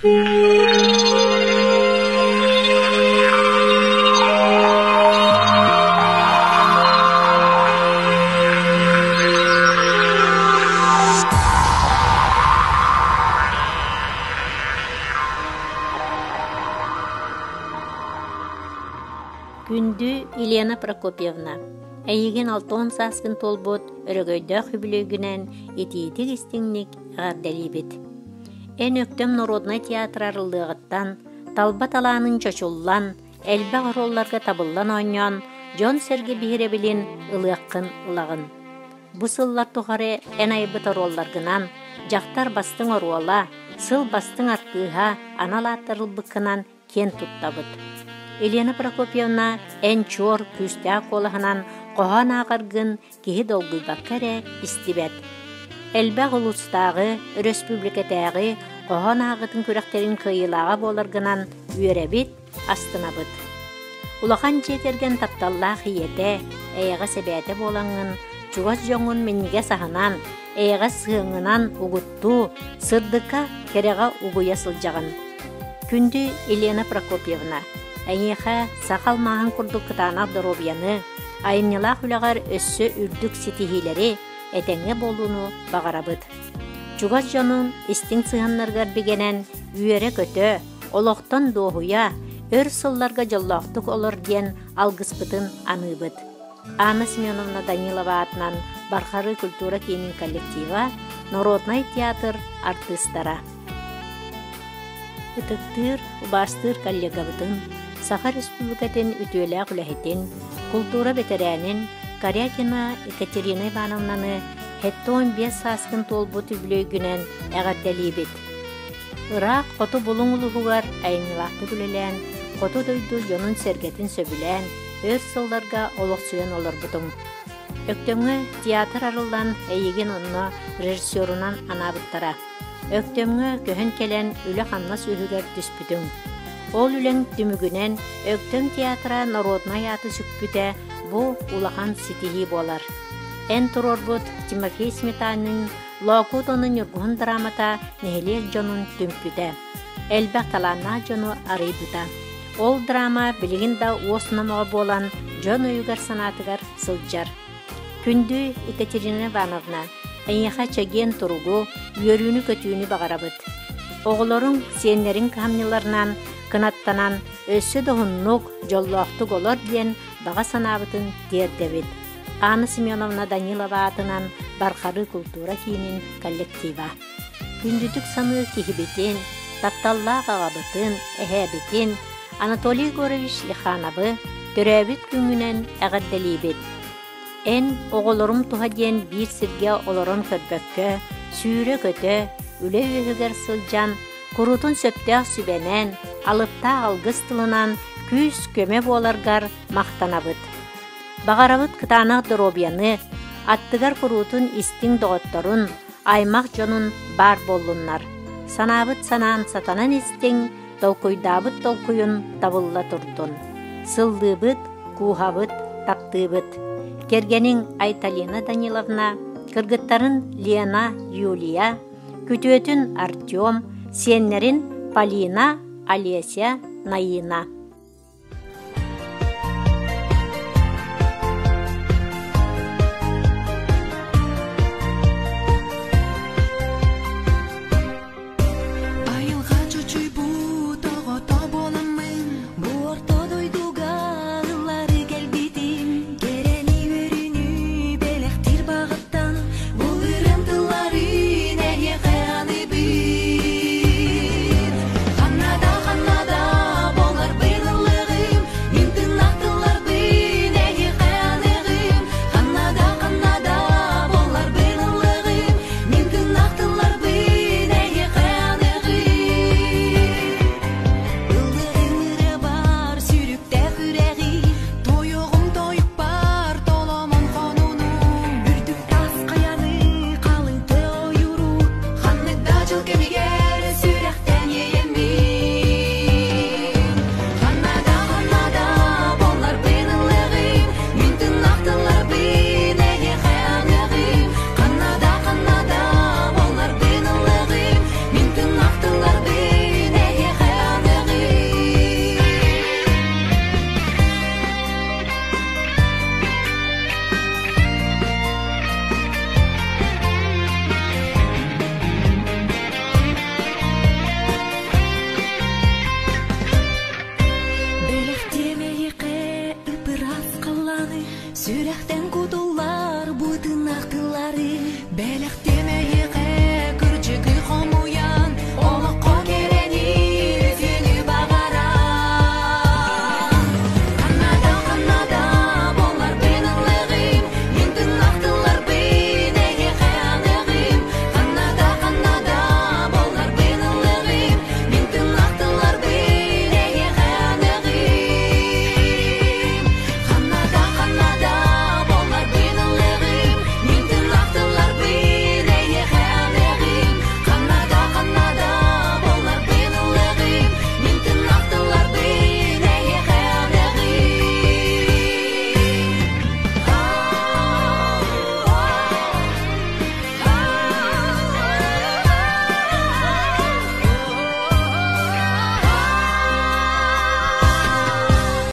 Gündü Елена Прокопьевна. Әйеген 6 саскын толбот өрөгөйдө хүбүлөгүнен этиетик истиңник гардалибит. Эн өктөм Народный театр арылыгыттан талба талаанын чочуллан, элбе ролларга табыллан ойнон, Жон Серге бихиребилин ылыаккын ылагын. Бу сыллар тухары эн айбыт ролларгынан, жактар бастың оруала, сыл бастың аркыха аналаттырылбыккынан кен туттабыт. Елена Прокопьевна эн чор күстә колахынан кохан агыргын кихи долгуйбаккаре истибет. Элбе улустагы, республикатагы кохан агытын күрәктерин кыйылага боларгынан үйрәбит, астынабыт. Улахан жетерген тапталла хиете, эйга себәте болаңын, чугас жоңун менниге саханан, эйга сыыңынан угутту, сырдыка керега угуя сылжагын. Күнді Елена Прокопьевна Әйеха сақал мағын күрдік кытана дұробияны, айымнела хүлағар өссі үрдік сетихилері әтәңе болуыны бағарабыд. Чугас жонун истин сыханнаргар бігенен үйері көтө, олықтан доғуя, өр сылларга жоллақтық олар ден алгыспытын аныбыд. Анна Семеновна Данилова атынан Бархары культура кейнин коллектива Народный театр артыстара. Үтіктір, бастыр коллегабытын, Саха Республикатын үтөлі құлахетін, культура ветерянин Корякина Екатерина Ивановнаны 15 саскын толбу түбілігінен әғардалибет. Ирақ қоту болың ұлығығар айнылақты күлелен, қоту дойду жонын сергетін сөбілен, өз сылларға олық сүйен олар бұтың. Өктөңі театр арылдан әйеген онына режиссерунан анабыттара. Өктөңі көхін келен үлі қанна сөйігер түспүтің. Ол үлен түмігінен өктөң театра Народный аты сүкпүте бұ улахан ситихи болар. Эн турорбут Тимофей Сметанын Локутонын үргуын драмата нехелек жонун түмпүте. Элбәк таланна жону арыйбыта. Ол драма билигин да уоснамаға болан жон үйгар санатыгар сылжар. Күнді Екатерина Ивановна әйеха чаген туругу үйөрүүнү көтүүнү бағарабыт. Оғылорың сиенлерин камныларынан кынаттанан өссө доғыннук жоллуақтық олар ден баға санабытын дердебет. Анна Семеновна Данилова атынан Бархары культура кейнин коллектива. Күндүдік саны кихибетин, тапталла қағабытын, әхәбетин, Анатолий Егорович Лихановы төрәбіт күңінен әғадделейбет. Эн оғылорым туға ден бір сірге олорын көрбөккө, сүйірі көті, үлі өйігер сылжан, Құрутын сөптәқ сүбенен, алыпта алғыз тылынан күз көме боларғар мақтанабыд. Бағарабыд кытанақ дұробияны, аттығар құрутын истің доғыттырын, аймақ жонын бар болуннар. Санабыд санан сатанан истің, толкуйдабыд толкуйын табылла тұрдын. Сылдыбыд, кухабыд, тақтыбыд. Кергенің Айталина Даниловна, кыргыттарын Лена Юлия, күтөтін Артем, сеннерин Полина, Олеся, Наина.